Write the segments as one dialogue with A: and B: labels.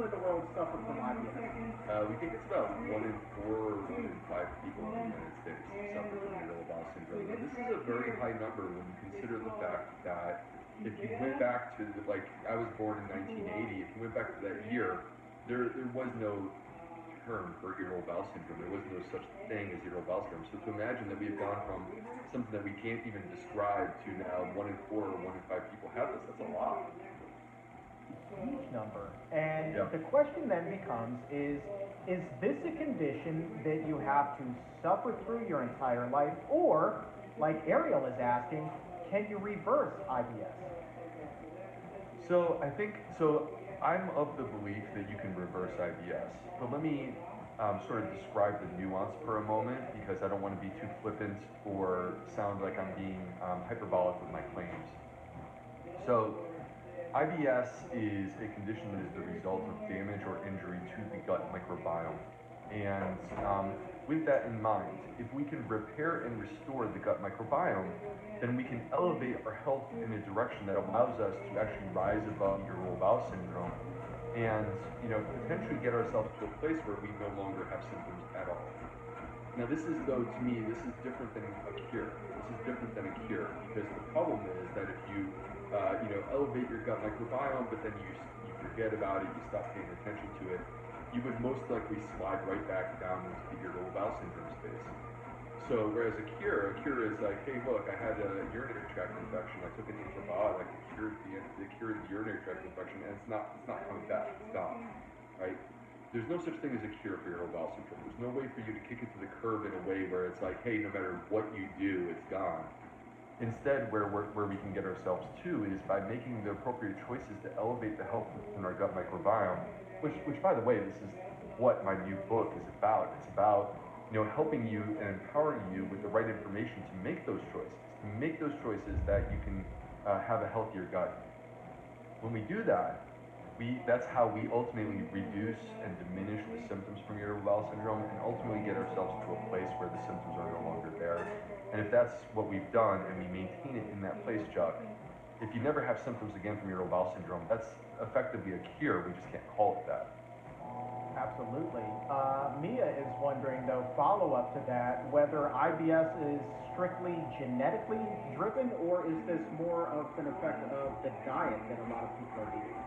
A: in the world suffer from IBS?
B: We think it's about 1 in 4 or 1 in 5 people in the United States suffer from irritable bowel syndrome. Now, this is a very high number when you consider the fact that if you went back to, like, I was born in 1980, if you went back to that year, there was no term for irritable bowel syndrome. There was no such thing as irritable bowel syndrome. So to imagine that we have gone from something that we can't even describe to now 1 in 4 or 1 in 5 people have this, that's a lot.
C: Huge number. And
B: Yep.
C: the question then becomes is this a condition that you have to suffer through your entire life, or, like Ariel is asking, can you reverse IBS?
B: So I think, so I'm of the belief that you can reverse IBS, but let me sort of describe the nuance for a moment, because I don't want to be too flippant or sound like I'm being hyperbolic with my claims. So IBS is a condition that is the result of damage or injury to the gut microbiome. And with that in mind, if we can repair and restore the gut microbiome, then we can elevate our health in a direction that allows us to actually rise above irritable bowel syndrome and, potentially get ourselves to a place where we no longer have symptoms at all. Now, this is, though, to me, this is different than a cure. This is different than a cure, because the problem is that if you elevate your gut microbiome, but then you forget about it, you stop paying attention to it, you would most likely slide right back down into the irritable bowel syndrome space. So whereas a cure is like, hey, look, I had a urinary tract infection, I took an antibiotic, it cured the urinary tract infection, and it's not coming back, it's gone, right? There's no such thing as a cure for irritable bowel syndrome. There's no way for you to kick it to the curb in a way where it's like, hey, no matter what you do, it's gone. Instead, where we can get ourselves to is by making the appropriate choices to elevate the health within our gut microbiome, which by the way, this is what my new book is about. It's about helping you and empowering you with the right information to make those choices that you can have a healthier gut. When we do that, that's how we ultimately reduce and diminish the symptoms from irritable bowel syndrome and ultimately get ourselves to a place where the symptoms are no longer there. And if that's what we've done and we maintain it in that place, Chuck, if you never have symptoms again from irritable bowel syndrome, that's effectively a cure. We just can't call it that.
C: Absolutely. Mia is wondering, though, follow-up to that, whether IBS is strictly genetically driven, or is this more of an effect of the diet that a lot of people are eating?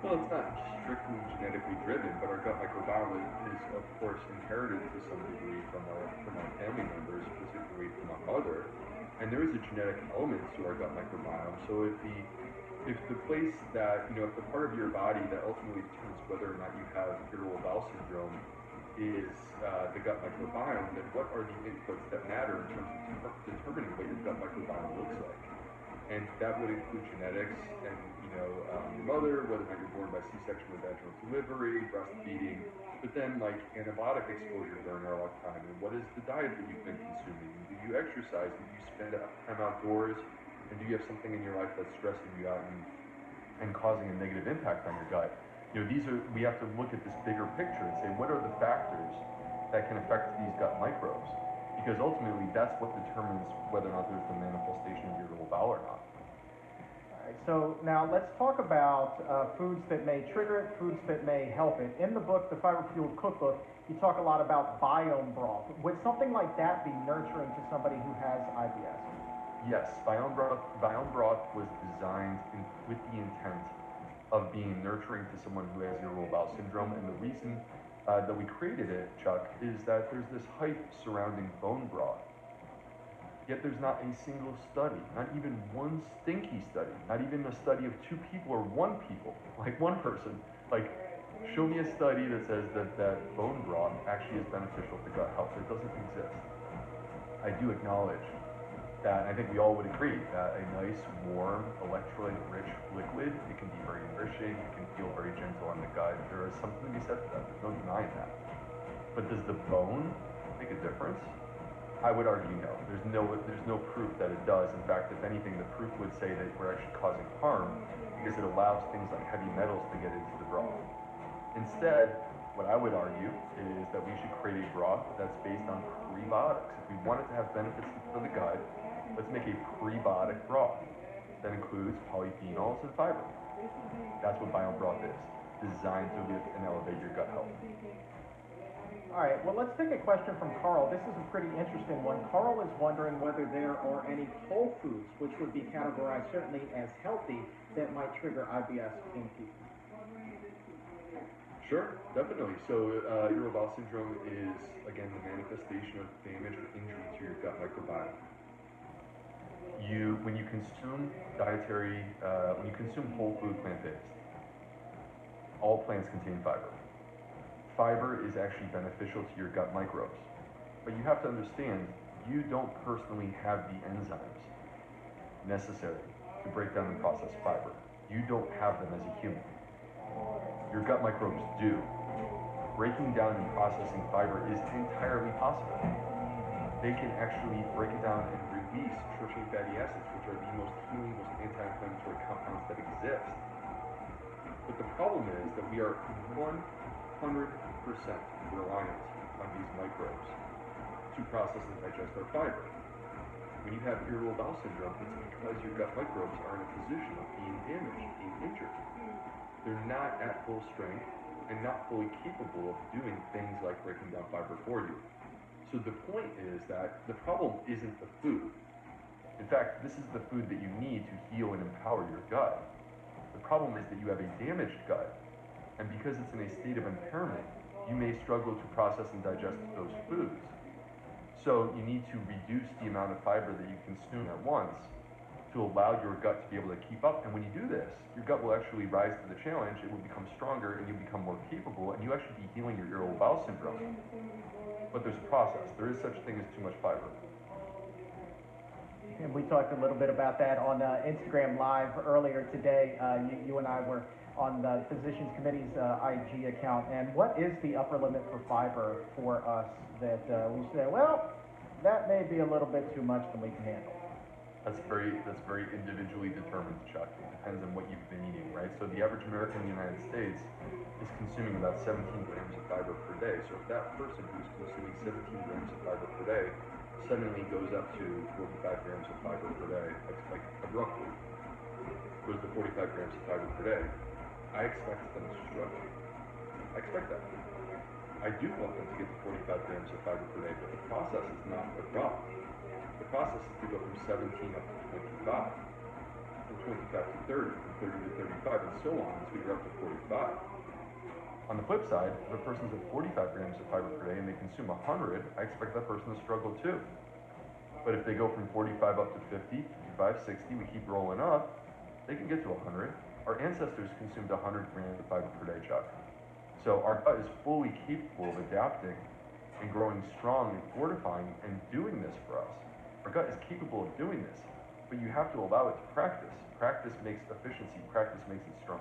B: Well, it's not strictly genetically driven, but our gut microbiome is of course inherited to some degree from our family members, particularly from our mother. And there is a genetic element to our gut microbiome. So if the place that, if the part of your body that ultimately determines whether or not you have irritable bowel syndrome is the gut microbiome, then what are the inputs that matter in terms of determining what your gut microbiome looks like? And that would include genetics and, your mother, whether or not you're born by C-section or vaginal delivery, breastfeeding, but then like antibiotic exposure during our lifetime, and what is the diet that you've been consuming? Do you exercise? Do you spend time outdoors? And do you have something in your life that's stressing you out and causing a negative impact on your gut? We have to look at this bigger picture and say, what are the factors that can affect these gut microbes? Because ultimately, that's what determines whether or not there's the manifestation of irritable bowel or not.
C: All right, so now let's talk about foods that may trigger it, foods that may help it. In the book, The Fiber Fueled Cookbook, you talk a lot about biome broth. Would something like that be nurturing to somebody who has IBS?
B: Yes, biome broth was designed with the intent of being nurturing to someone who has irritable bowel syndrome, and the reason that we created it, Chuck, is that there's this hype surrounding bone broth. Yet there's not a single study, not even one stinky study, not even a study of 2 people or 1 person. Like, show me a study that says that bone broth actually is beneficial to gut health. It doesn't exist. I do acknowledge that, I think we all would agree, that a nice, warm, electrolyte-rich liquid, it can be very nourishing, it can feel very gentle on the gut. There is something to be said for that. There's no denying that. But does the bone make a difference? I would argue no. There's no proof that it does. In fact, if anything, the proof would say that we're actually causing harm because it allows things like heavy metals to get into the broth. Instead, what I would argue is that we should create a broth that's based on prebiotics. If we want it to have benefits for the gut, let's make a prebiotic broth that includes polyphenols and fiber. That's what biome broth is. designed to lift and elevate your gut health.
C: All right, well, let's take a question from Carl. This is a pretty interesting one. Carl is wondering
A: Whether there are any whole foods which would be categorized certainly as healthy that might trigger IBS in people.
B: Sure, definitely. So irritable bowel syndrome is, again, the manifestation of damage or injury to your gut microbiome. When you consume whole food plant-based, all plants contain fiber. Fiber is actually beneficial to your gut microbes. But you have to understand, you don't personally have the enzymes necessary to break down and process fiber. You don't have them as a human. Your gut microbes do. Breaking down and processing fiber is entirely possible. They can actually break it down and release short-chain fatty acids, which are the most healing, most anti-inflammatory compounds that exist. But the problem is that we are 100% reliant on these microbes to process and digest our fiber. When you have irritable bowel syndrome, it's because your gut microbes are in a position of being damaged, being injured. They're not at full strength and not fully capable of doing things like breaking down fiber for you. So the point is that the problem isn't the food. In fact, this is the food that you need to heal and empower your gut. The problem is that you have a damaged gut, and because it's in a state of impairment, you may struggle to process and digest those foods. So you need to reduce the amount of fiber that you consume at once to allow your gut to be able to keep up. And when you do this, your gut will actually rise to the challenge, it will become stronger, and you'll become more capable, and you actually be healing your irritable bowel syndrome. But there's a process. There is such a thing as too much fiber.
C: And we talked a little bit about that on Instagram Live earlier today. You and I were on the Physicians Committee's IG account. And what is the upper limit for fiber for us that we say, well, that may be a little bit too much than we can handle?
B: That's very individually determined, Chuck. It depends on what you've been eating, right? So the average American in the United States is consuming about 17 grams of fiber per day. So if that person who's consuming 17 grams of fiber per day suddenly goes up to 45 grams of fiber per day, like abruptly goes to 45 grams of fiber per day, I expect them to struggle. I expect that. I do want them to get to 45 grams of fiber per day, but the process is not abrupt. The process is to go from 17 up to 25, from 25 to 30, from 30 to 35, and so on until you're up to 45. On the flip side, if a person's at 45 grams of fiber per day and they consume 100, I expect that person to struggle too. But if they go from 45 up to 50, 55, 60, we keep rolling up, they can get to 100. Our ancestors consumed 100 grams of fiber per day, Chuck. So our gut is fully capable of adapting and growing strong and fortifying and doing this for us. Our gut is capable of doing this, but you have to allow it to practice. Practice makes efficiency. Practice makes it strong.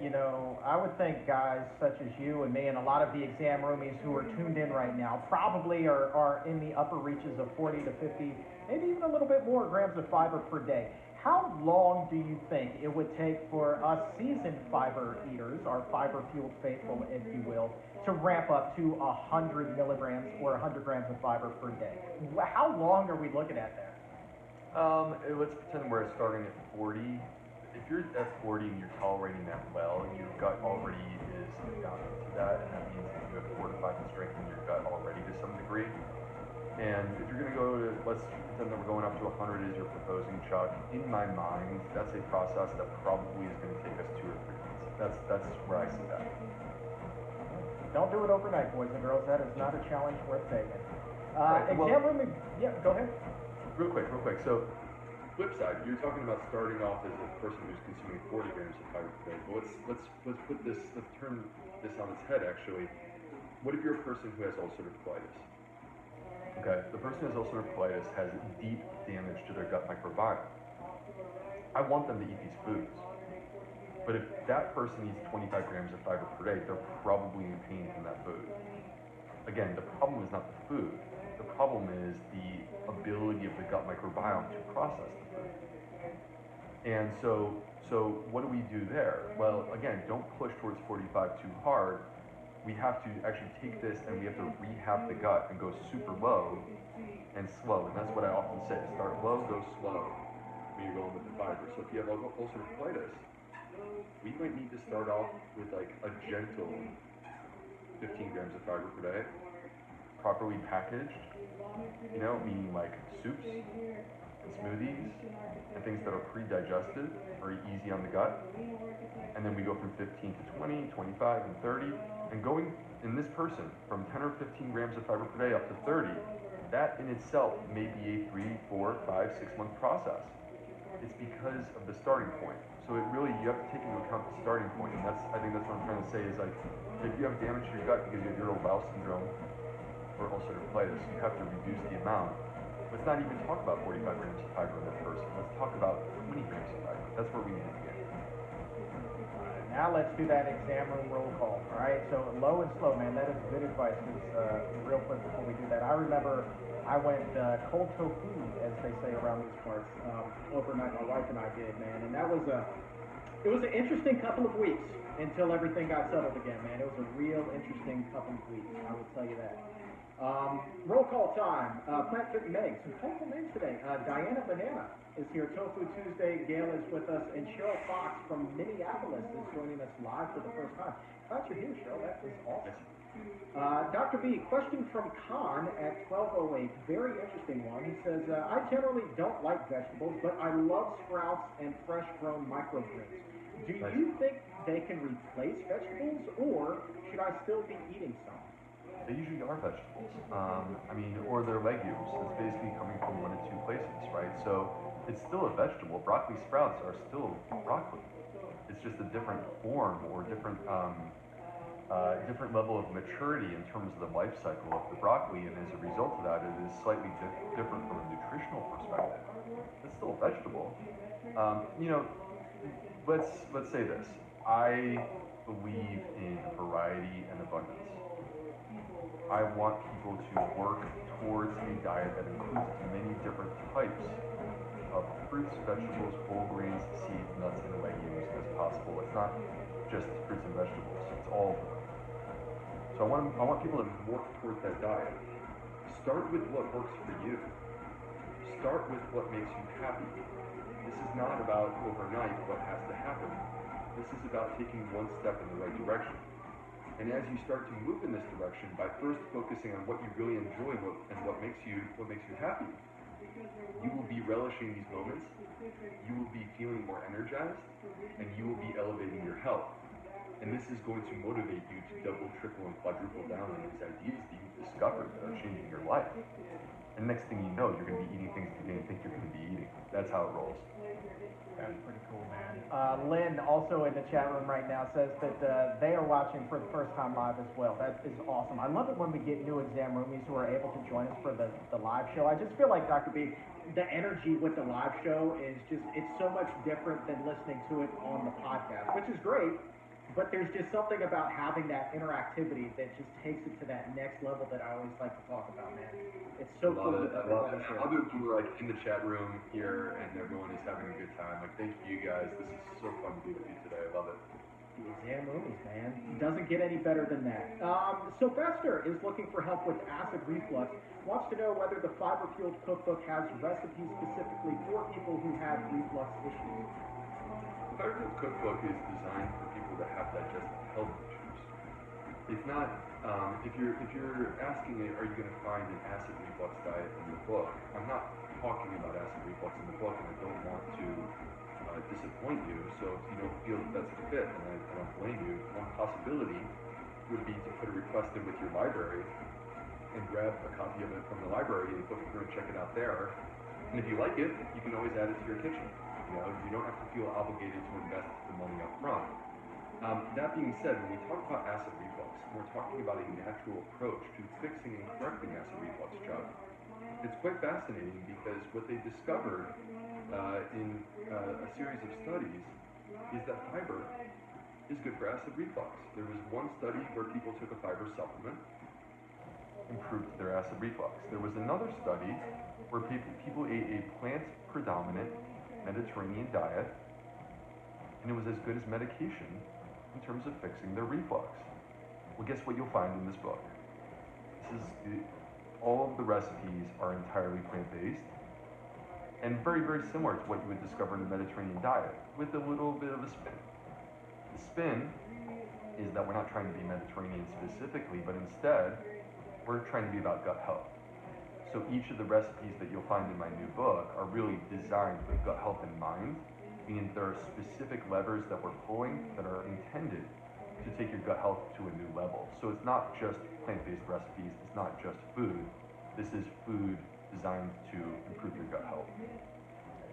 C: You know, I would think guys such as you and me and a lot of the exam roomies who are tuned in right now probably are in the upper reaches of 40 to 50, maybe even a little bit more grams of fiber per day. How long do you think it would take for us seasoned fiber eaters, our fiber-fueled faithful, if you will, to ramp up to 100 milligrams or 100 grams of fiber per day? How long are we looking at there?
B: Let's pretend we're starting at 40. If you're at 40 and you're tolerating that well, and your gut already is adapted to that, and that means that you have fortified and strengthened your gut already to some degree. And if you're going to go to, let's pretend that we're going up to 100 as you're proposing, Chuck, in my mind, that's a process that probably is going to take us 2 or 3 months. That's where I see that.
C: Don't do it overnight, boys and girls. That is not a challenge worth taking.
B: Right, well,
C: exam room, yeah, go ahead.
B: Real quick. So, flip side, you're talking about starting off as a person who's consuming 40 grams of fiber per day. But let's turn this on its head, actually. What if you're a person who has ulcerative colitis? Okay, the person who has ulcerative colitis has deep damage to their gut microbiome. I want them to eat these foods. But if that person eats 25 grams of fiber per day, they're probably in pain from that food. Again, the problem is not the food. The problem is the ability of the gut microbiome to process the food. And so what do we do there? Well, again, don't push towards 45 too hard. We have to actually take this and we have to rehab the gut and go super low and slow. And that's what I often say. Start low, go slow when you're going with the fiber. So if you have ulcerative colitis, we might need to start off with like a gentle 15 grams of fiber per day, properly packaged, meaning like soups and smoothies and things that are pre-digested, very easy on the gut. And then we go from 15 to 20, 25, and 30, and going in this person from 10 or 15 grams of fiber per day up to 30, that in itself may be a 3, 4, 5, 6-month process. It's because of the starting point. So you have to take into account the starting point, and I think that's what I'm trying to say is like, if you have damage to your gut because you have irritable bowel syndrome or ulcerative colitis, you have to reduce the amount. Let's not even talk about 45 grams of fiber in that person. Let's talk about 20 grams of fiber. That's where we need to begin.
C: Now let's do that exam room roll call, all right? So low and slow, man, that is good advice. Real quick before we do that, I remember I went cold tofu, as they say around these parts, overnight. My wife and I did, man, and it was an interesting couple of weeks until everything got settled again, man. It was a real interesting couple of weeks, I will tell you that. Roll call time. Plant Fit Meg, some helpful names today. Diana Banana is here. Tofu Tuesday. Gail is with us, and Cheryl Fox from Minneapolis is joining us live for the first time. Glad you're here, Cheryl. That is awesome. Dr. B, question from Khan at 12:08. Very interesting one. He says, I generally don't like vegetables, but I love sprouts and fresh grown microgreens. Do you think they can replace vegetables, or should I still be eating some?
B: They usually are vegetables. Or they're legumes. It's basically coming from one of two places, right? So it's still a vegetable. Broccoli sprouts are still broccoli. It's just a different form or different level of maturity in terms of the life cycle of the broccoli, and as a result of that, it is slightly different from a nutritional perspective. It's still a vegetable. Let's say this. I believe in variety and abundance. I want people to work towards a diet that includes as many different types of fruits, vegetables, whole grains, seeds, nuts, and legumes as possible. It's not just fruits and vegetables, it's all of them. So I want people to work towards that diet. Start with what works for you. Start with what makes you happy. This is not about overnight what has to happen. This is about taking one step in the right direction. And as you start to move in this direction, by first focusing on what you really enjoy and what makes you happy, you will be relishing these moments, you will be feeling more energized, and you will be elevating your health. And this is going to motivate you to double, triple, and quadruple down on these ideas that you've discovered that are changing your life. And next thing you know, you're going to be eating things you didn't think you're going to be eating. That's how it rolls.
C: That's pretty cool, man. Lynn, also in the chat room right now, says that they are watching for the first time live as well. That is awesome. I love it when we get new exam roomies who are able to join us for the live show. I just feel like, Dr. B, the energy with the live show is it's so much different than listening to it on the podcast, which is great. But there's just something about having that interactivity that just takes it to that next level that I always like to talk about, man. It's so cool.
B: I love it. Other people are like in the chat room here, and everyone is having a good time. Like, thank you guys. This is so fun to be with you today. I love it.
A: The exam movies, man. Doesn't get any better than that. Sylvester is looking for help with acid reflux. Wants to know whether the Fiber Fueled Cookbook has recipes specifically for people who have reflux issues.
B: The Fiber Fueled Cookbook is designed for people that have digestive health issues. It's not, if you're asking me, are you going to find an acid reflux diet in the book? I'm not talking about acid reflux in the book, and I don't want to disappoint you. So if you don't feel that that's a fit, and I don't blame you, one possibility would be to put a request in with your library and grab a copy of it from the library and flip through and check it out there. And if you like it, you can always add it to your kitchen. You don't have to feel obligated to invest the money up front. That being said, when we talk about acid reflux, we're talking about a natural approach to fixing and correcting acid reflux, Chuck. It's quite fascinating because what they discovered in a series of studies is that fiber is good for acid reflux. There was one study where people took a fiber supplement, improved their acid reflux. There was another study where people ate a plant-predominant Mediterranean diet, and it was as good as medication in terms of fixing their reflux. Well, guess what you'll find in this book? All of the recipes are entirely plant-based and very, very similar to what you would discover in the Mediterranean diet, with a little bit of a spin. The spin is that we're not trying to be Mediterranean specifically, but instead, we're trying to be about gut health. So each of the recipes that you'll find in my new book are really designed with gut health in mind, meaning there are specific levers that we're pulling that are intended to take your gut health to a new level. So it's not just plant-based recipes, it's not just food. This is food designed to improve your gut health.
C: There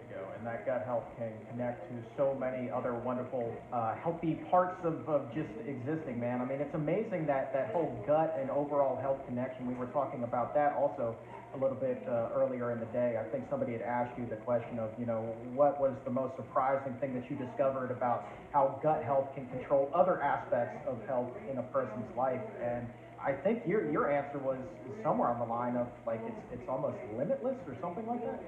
C: you go. And that gut health can connect to so many other wonderful, healthy parts of just existing, man. I mean, it's amazing that whole gut and overall health connection. We were talking about that also a little bit earlier in the day. I think somebody had asked you the question of, what was the most surprising thing that you discovered about how gut health can control other aspects of health in a person's life. And I think your answer was somewhere on the line of like it's almost limitless or something like that.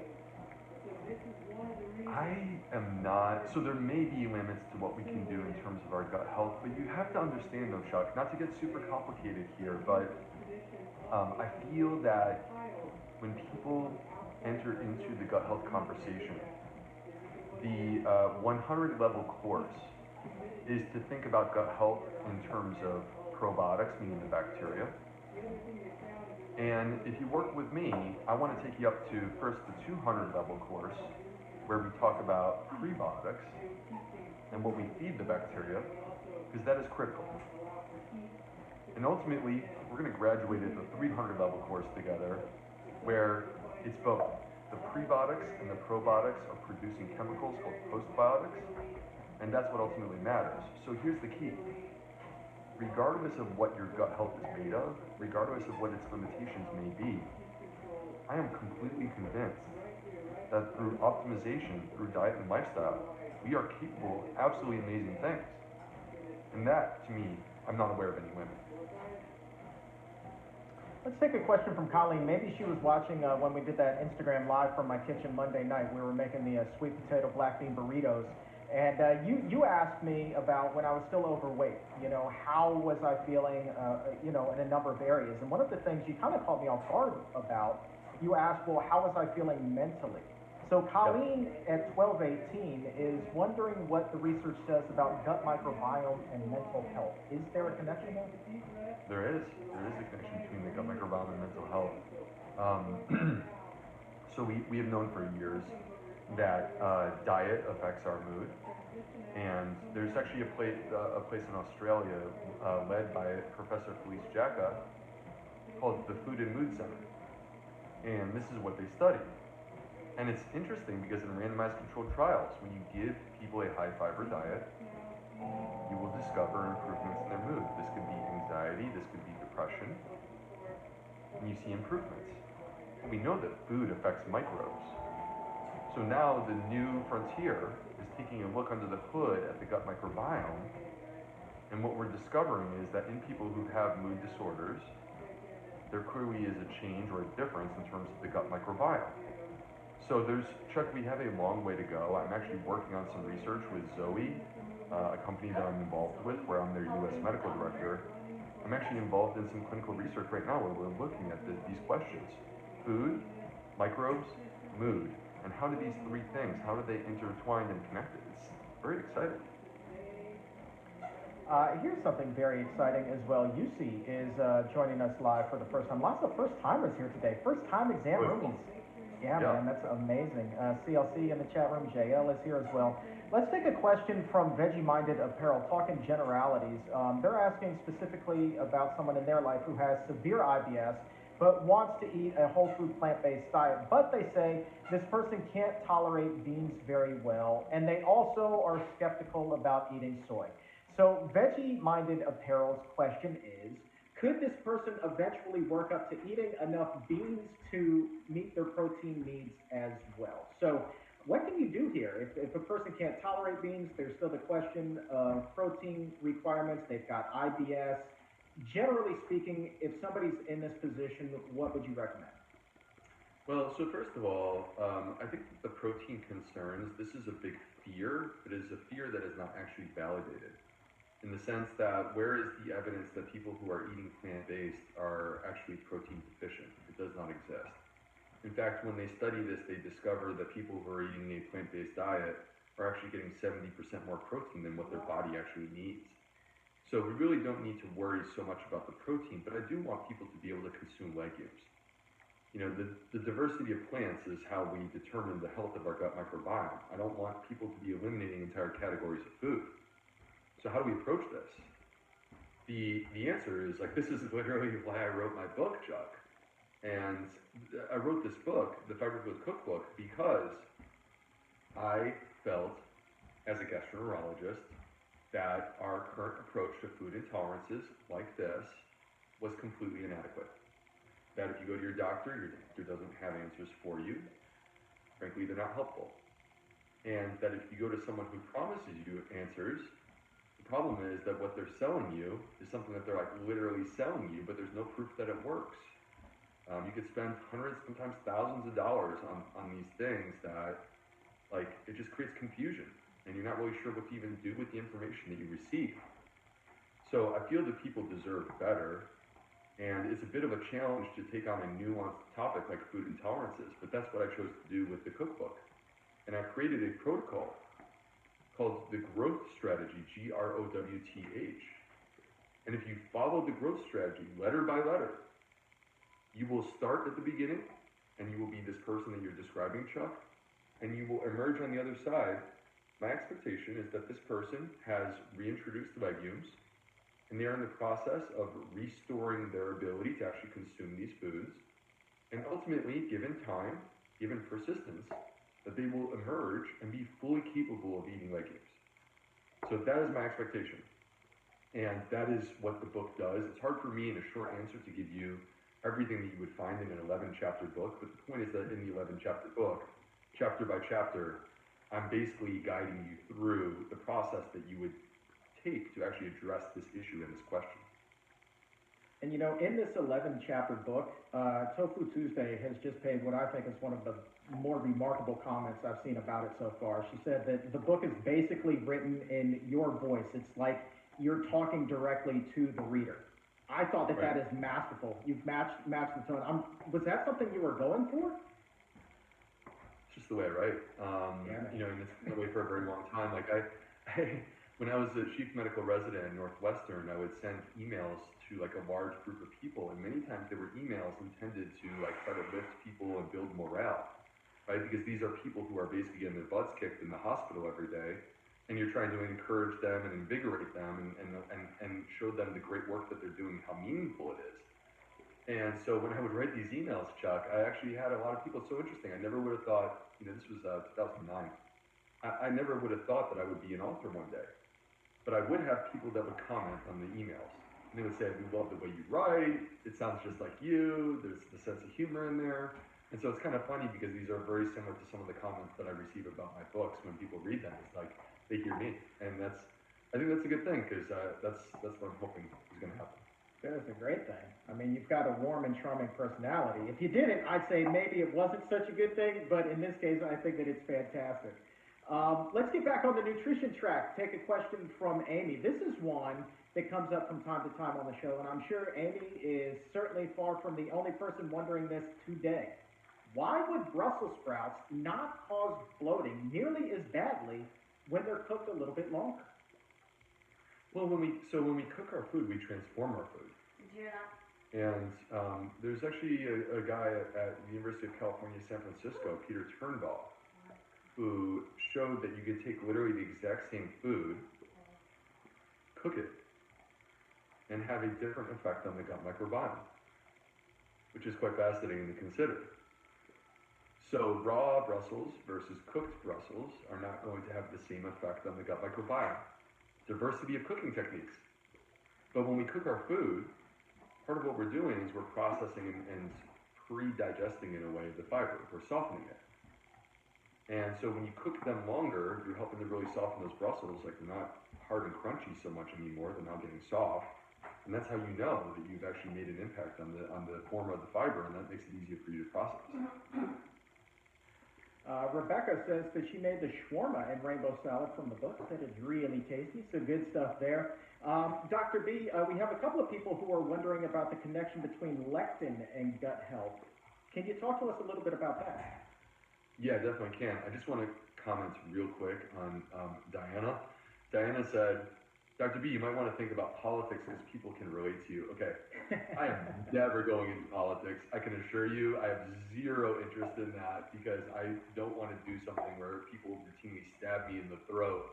B: I am not, so there may be limits to what we can do in terms of our gut health, but you have to understand though, Chuck, not to get super complicated here, but I feel that when people enter into the gut health conversation, the 100 level course is to think about gut health in terms of probiotics, meaning the bacteria. And if you work with me, I want to take you up to first the 200 level course, where we talk about prebiotics and what we feed the bacteria, because that is critical. And ultimately, we're going to graduate at the 300 level course together, where it's both. The prebiotics and the probiotics are producing chemicals called postbiotics, and that's what ultimately matters. So here's the key. Regardless of what your gut health is made of, regardless of what its limitations may be, I am completely convinced that through optimization, through diet and lifestyle, we are capable of absolutely amazing things. And that, to me, I'm not aware of any limit.
C: Let's take a question from Colleen. Maybe she was watching when we did that Instagram live from my kitchen Monday night. We were making the sweet potato black bean burritos. And you asked me about when I was still overweight, how was I feeling, in a number of areas. And one of the things you kind of caught me off guard about, you asked, well, how was I feeling mentally? So Colleen at 1218 is wondering what the research says about gut microbiome and mental health. Is there a connection there?
B: There is a connection between the gut microbiome and mental health. So we have known for years that diet affects our mood, and there's actually a place in Australia led by Professor Felice Jacka called the Food and Mood Center, and this is what they study. And it's interesting because in randomized controlled trials, when you give people a high fiber diet, you will discover improvements in their mood. This could be anxiety, this could be depression, and you see improvements. And we know that food affects microbes. So now the new frontier is taking a look under the hood at the gut microbiome, and what we're discovering is that in people who have mood disorders, there clearly is a change or a difference in terms of the gut microbiome. So Chuck, we have a long way to go. I'm actually working on some research with Zoe, a company that I'm involved with, where I'm their U.S. medical director. I'm actually involved in some clinical research right now where we're looking at these questions: food, microbes, mood, and how do these three things, how do they intertwine and connect? It's very exciting.
C: Here's something very exciting as well. Yusi is joining us live for the first time. Lots of first-timers here today. First-time exam roomies. Yeah, man, that's amazing. CLC in the chat room. JL is here as well. Let's take a question from Veggie Minded Apparel, talking generalities. They're asking specifically about someone in their life who has severe IBS, but wants to eat a whole food plant-based diet. But they say this person can't tolerate beans very well, and they also are skeptical about eating soy. So Veggie Minded Apparel's question is, could this person eventually work up to eating enough beans to meet their protein needs as well? So what can you do here? If a person can't tolerate beans, there's still the question of protein requirements. They've got IBS. Generally speaking, if somebody's in this position, what would you recommend?
B: Well, so first of all, I think the protein concerns, this is a big fear, but it is a fear that is not actually validated. In the sense that where is the evidence that people who are eating plant-based are actually protein deficient? It does not exist. In fact, when they study this, they discover that people who are eating a plant-based diet are actually getting 70% more protein than what their body actually needs. So we really don't need to worry so much about the protein, but I do want people to be able to consume legumes. You know, the diversity of plants is how we determine the health of our gut microbiome. I don't want people to be eliminating entire categories of food. So how do we approach this? The answer is, like, this is literally why I wrote my book, Chuck. And I wrote this book, the Fiber Filled Cookbook, because I felt, as a gastroenterologist, that our current approach to food intolerances like this was completely inadequate. That if you go to your doctor doesn't have answers for you. Frankly, they're not helpful. And that if you go to someone who promises you answers, the problem is that what they're selling you is something that they're like literally selling you, but there's no proof that it works. You could spend hundreds, sometimes thousands of dollars on these things that, like, it just creates confusion, and you're not really sure what to even do with the information that you receive. So I feel that people deserve better, and it's a bit of a challenge to take on a nuanced topic like food intolerances, but that's what I chose to do with the cookbook. And I created a protocol called the growth strategy, GROWTH. And if you follow the growth strategy letter by letter, you will start at the beginning, and you will be this person that you're describing, Chuck, and you will emerge on the other side. My expectation is that this person has reintroduced legumes, and they are in the process of restoring their ability to actually consume these foods, and ultimately, given time, given persistence, that they will emerge and be fully capable of eating legumes. So that is my expectation, and that is what the book does. It's hard for me in a short answer to give you everything that you would find in an 11-chapter book, but the point is that in the 11-chapter book, chapter by chapter, I'm basically guiding you through the process that you would take to actually address this issue and this question.
C: And you know, in this 11-chapter book, Tofu Tuesday has just paid what I think is one of the more remarkable comments I've seen about it so far. She said that the book is basically written in your voice. It's like you're talking directly to the reader. I thought that that is masterful. You've matched the tone. Was that something you were going for?
B: It's just the way I write. You know, and it's been that way for a very long time. Like when I was a chief medical resident at Northwestern, I would send emails to like a large group of people, and many times they were emails intended to like try to lift people and build morale, right? Because these are people who are basically getting their butts kicked in the hospital every day, and you're trying to encourage them and invigorate them and show them the great work that they're doing, how meaningful it is. And so when I would write these emails, Chuck, I actually had a lot of people. It's so interesting. I never would have thought, you know, this was 2009. I never would have thought that I would be an author one day. But I would have people that would comment on the emails. And they would say, we love the way you write. It sounds just like you. There's the sense of humor in there. And so it's kind of funny because these are very similar to some of the comments that I receive about my books when people read them. It's like, they hear me. And I think that's a good thing, because that's what I'm hoping is going to happen.
C: That is a great thing. I mean, you've got a warm and charming personality. If you didn't, I'd say maybe it wasn't such a good thing, but in this case, I think that it's fantastic. Let's get back on the nutrition track. Take a question from Amy. This is one that comes up from time to time on the show, and I'm sure Amy is certainly far from the only person wondering this today. Why would Brussels sprouts not cause bloating nearly as badly when they're cooked a little bit longer?
B: Well, when we cook our food, we transform our food.
D: Did you hear that?
B: And there's actually a guy at the University of California, San Francisco, Peter Turnbull, who showed that you could take literally the exact same food, cook it, and have a different effect on the gut microbiome, which is quite fascinating to consider. So raw Brussels versus cooked Brussels are not going to have the same effect on the gut microbiome. Diversity of cooking techniques. But when we cook our food, part of what we're doing is we're processing and pre-digesting in a way the fiber. We're softening it. And so when you cook them longer, you're helping to really soften those Brussels. Like, they're not hard and crunchy so much anymore. They're now getting soft. And that's how you know that you've actually made an impact on the form of the fiber, and that makes it easier for you to process.
C: Rebecca says that she made the shawarma and rainbow salad from the book. That is really tasty. So good stuff there. Dr. B, we have a couple of people who are wondering about the connection between lectin and gut health. Can you talk to us a little bit about that?
B: Yeah, definitely can. I just want to comments real quick on Diana. Diana said, Dr. B, you might want to think about politics because people can relate to you. Okay, I am never going into politics. I can assure you I have zero interest in that because I don't want to do something where people routinely stab me in the throat.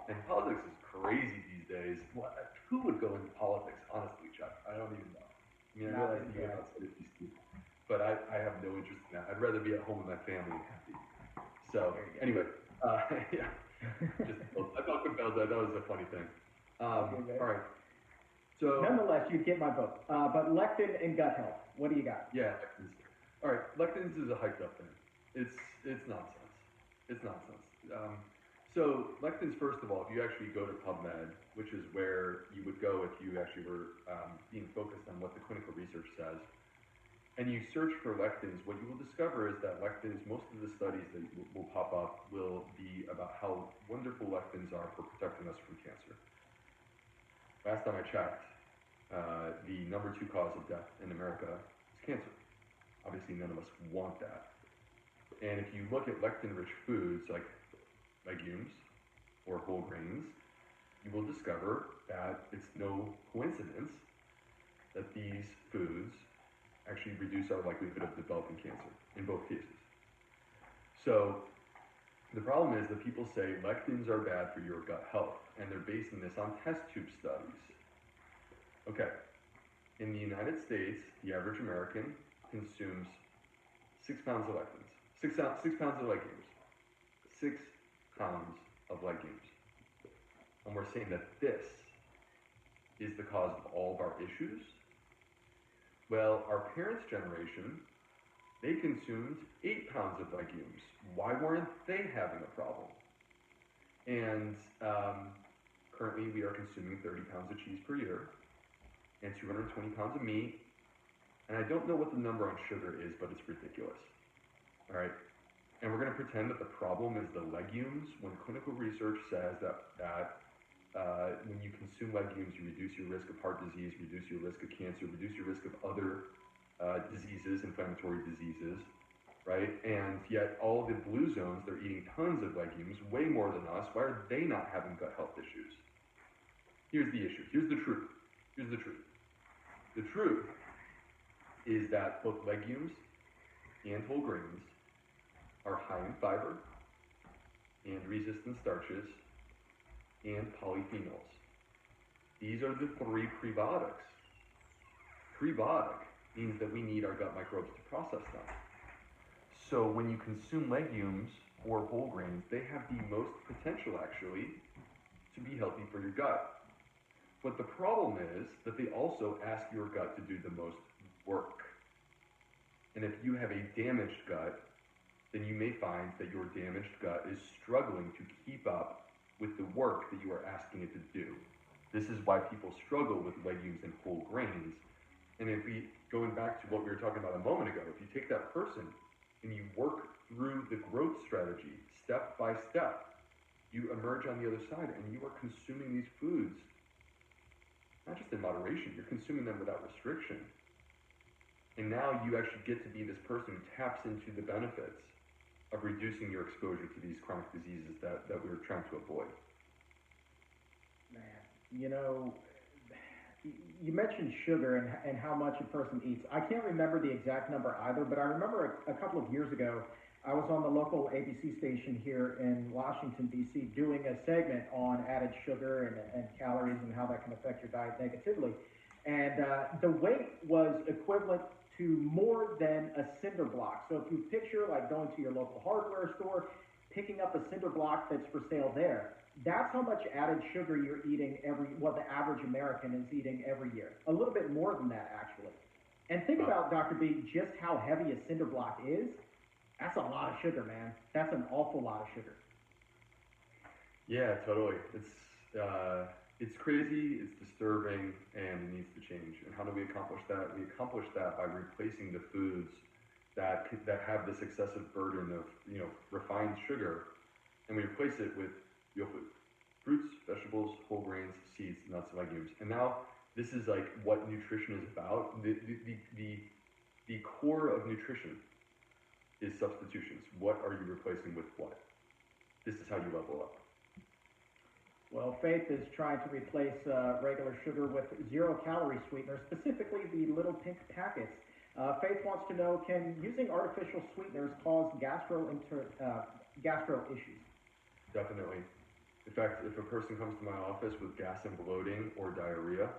B: And politics is crazy these days. Who would go into politics, honestly, Chuck? I don't even know. I mean, I realize you have outside of these people, but I have no interest in that. I'd rather be at home with my family and happy. So, anyway, yeah. I thought compelled that. That was a funny thing. All right. So
A: nonetheless, you get my vote. But lectin and gut health. What do you got?
B: Yeah, lectins. All right, lectins is a hyped up thing. It's nonsense. It's nonsense. So lectins, first of all, if you actually go to PubMed, which is where you would go if you actually were being focused on what the clinical research says, and you search for lectins, what you will discover is that lectins, most of the studies that will pop up will be about how wonderful lectins are for protecting us from cancer. Last time I checked, the number 2 cause of death in America is cancer. Obviously, none of us want that. And if you look at lectin-rich foods like legumes or whole grains, you will discover that it's no coincidence that these foods actually reduce our likelihood of developing cancer in both cases. So the problem is that people say lectins are bad for your gut health, and they're basing this on test tube studies. Okay, in the United States, the average American consumes 6 pounds of lectins, 6 pounds of legumes, 6 pounds of legumes. And we're saying that this is the cause of all of our issues? Well, our parents' generation, they consumed 8 pounds of legumes. Why weren't they having a problem? And currently we are consuming 30 pounds of cheese per year and 220 pounds of meat. And I don't know what the number on sugar is, but it's ridiculous. All right. And we're going to pretend that the problem is the legumes when clinical research says that when you consume legumes, you reduce your risk of heart disease, reduce your risk of cancer, reduce your risk of other diseases, inflammatory diseases, right? And yet all of the blue zones, they're eating tons of legumes, way more than us. Why are they not having gut health issues? Here's the issue. Here's the truth. Here's the truth. The truth is that both legumes and whole grains are high in fiber and resistant starches and polyphenols. These are the 3 prebiotics. Prebiotic means that we need our gut microbes to process them. So when you consume legumes or whole grains, they have the most potential actually to be healthy for your gut. But the problem is that they also ask your gut to do the most work. And if you have a damaged gut, then you may find that your damaged gut is struggling to keep up with the work that you are asking it to do. This is why people struggle with legumes and whole grains. And if we, going back to what we were talking about a moment ago, if you take that person and you work through the growth strategy step by step, you emerge on the other side and you are consuming these foods, not just in moderation, you're consuming them without restriction. And now you actually get to be this person who taps into the benefits of reducing your exposure to these chronic diseases that we're trying to avoid.
A: Man, you know, you mentioned sugar and how much a person eats. I can't remember the exact number either, but I remember a couple of years ago, I was on the local ABC station here in Washington, D.C., doing a segment on added sugar and calories and how that can affect your diet negatively. And the weight was equivalent to more than a cinder block. So if you picture like going to your local hardware store, picking up a cinder block that's for sale there, that's how much added sugar you're eating the average American is eating every year. A little bit more than that, actually. And think about, Dr. B, just how heavy a cinder block is. That's a lot of sugar, man. That's an awful lot of sugar.
B: Yeah, totally. It's crazy, it's disturbing, and it needs to change. And how do we accomplish that? We accomplish that by replacing the foods that have this excessive burden of refined sugar, and we replace it with real food: fruits, vegetables, whole grains, seeds, nuts, and legumes. And now this is like what nutrition is about. The core of nutrition is substitutions. What are you replacing with what? this is how you level up.
A: Well, Faith is trying to replace regular sugar with zero-calorie sweeteners, specifically the little pink packets. Faith wants to know, can using artificial sweeteners cause gastro issues?
B: Definitely. In fact, if a person comes to my office with gas and bloating or diarrhea,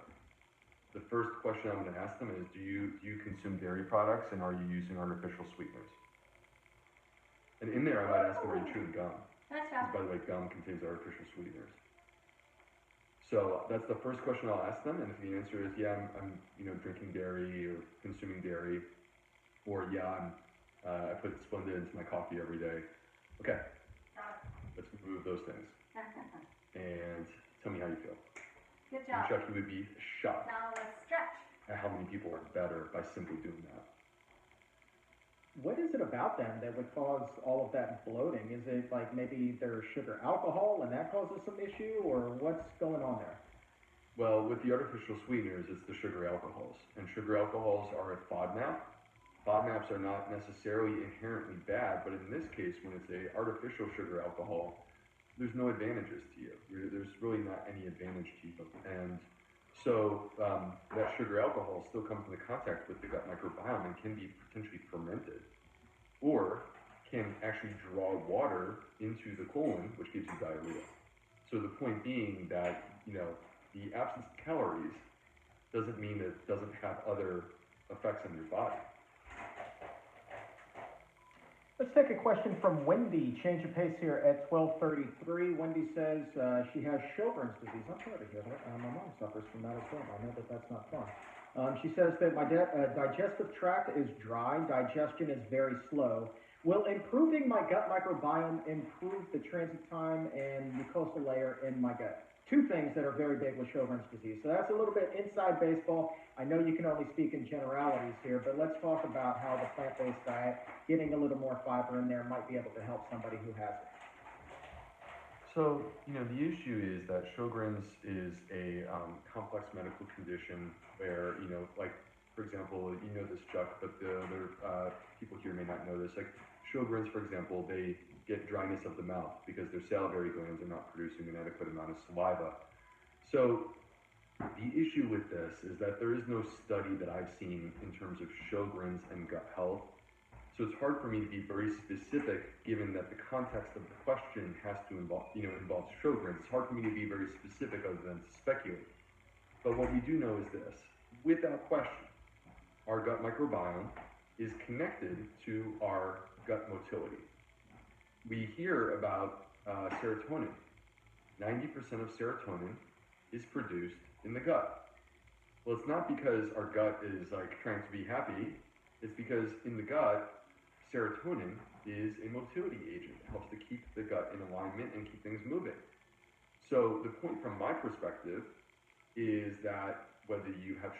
B: the first question I'm going to ask them is, do you consume dairy products, and are you using artificial sweeteners? And in there, I might ask them, are you chewing gum? Because, by the way, gum contains artificial sweeteners. So that's the first question I'll ask them, and if the answer is, yeah, I'm drinking dairy or consuming dairy, or yeah, I put Splenda into my coffee every day. Okay, let's remove those things. And tell me how you feel.
D: Good job.
B: Chuck, you would be shocked
D: Now let's stretch.
B: at how many people are better by simply doing that.
A: What is it about them that would cause all of that bloating? Is it like maybe there's sugar alcohol and that causes some issue, or what's going on there?
B: Well, with the artificial sweeteners, it's the sugar alcohols. And sugar alcohols are a FODMAP. FODMAPs are not necessarily inherently bad, but in this case, when it's an artificial sugar alcohol, there's no advantages to you. There's really not any advantage to you. And so that sugar alcohol still comes into contact with the gut microbiome and can be potentially fermented, or can actually draw water into the colon, which gives you diarrhea. So the point being that, the absence of calories doesn't mean that it doesn't have other effects on your body.
C: Let's take a question from Wendy. Change of pace here at 12:33.
A: Wendy says she has Sjogren's disease. I'm sorry to hear that. My mom suffers from that as well. I know that that's not fun. She says that my digestive tract is dry. Digestion is very slow. Will improving my gut microbiome improve the transit time and mucosal layer in my gut? Two things that are very big with Sjogren's disease. So that's a little bit inside baseball. I know you can only speak in generalities here, but let's talk about how the plant-based diet, getting a little more fiber in there, might be able to help somebody who has it.
B: So, the issue is that Sjogren's is a complex medical condition where, like, for example, this, Chuck, but the other people here may not know this. Like, Sjogren's, for example, they get dryness of the mouth because their salivary glands are not producing an adequate amount of saliva. So the issue with this is that there is no study that I've seen in terms of Sjogren's and gut health. So it's hard for me to be very specific, given that the context of the question has to involve Sjogren's. It's hard for me to be very specific other than to speculate. But what we do know is this: without question, our gut microbiome is connected to our gut motility. We hear about serotonin. 90% of serotonin is produced in the gut. Well, it's not because our gut is like trying to be happy. It's because in the gut, serotonin is a motility agent. It helps to keep the gut in alignment and keep things moving. So the point from my perspective is that whether you have